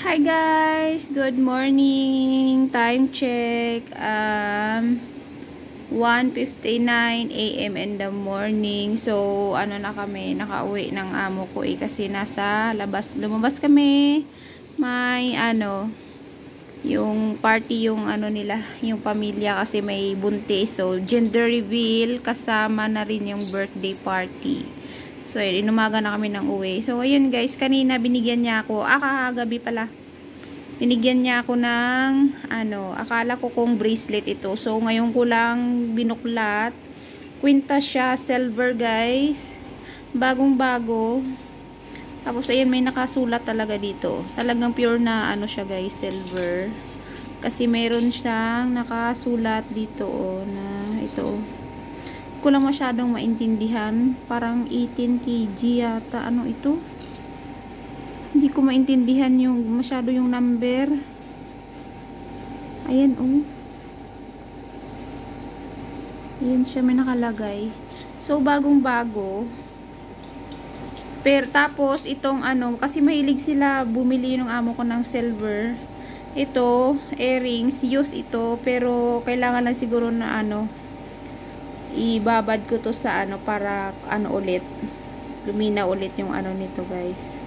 Hi guys, good morning. Time check 1:59 AM in the morning. So ano na kami, nakauwi ng amo ko kasi nasa labas, lumabas kami. May yung party yung nila, yung pamilya kasi may buntis. So gender reveal kasama na rin yung birthday party. So, inumaga na kami ng uwi. So, ayun guys, kanina binigyan niya ako, kagabi pala, binigyan niya ako ng, akala ko kung bracelet ito. So, ngayon ko lang binuklat. Kwintas siya, silver guys. Bagong bago. Tapos, ayun, may nakasulat talaga dito. Talagang pure na, siya guys, silver. Kasi mayroon siyang nakasulat dito, na ito. Ko lang masyadong maintindihan, parang 18 kg yata, ano ito, hindi ko maintindihan yung masyado yung number. Ayan ayan siya, may nakalagay. So bagong bago, pero tapos itong kasi mahilig sila bumili ng amo ko ng silver. Ito earrings, use ito, pero kailangan lang siguro na ibabad ko to sa para ulit lumina ulit yung nito guys.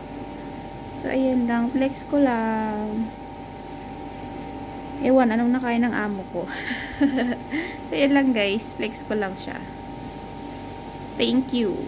So ayan lang, flex ko lang. Ewan anong nakain ng amo ko. So ayan lang guys, flex ko lang siya. Thank you.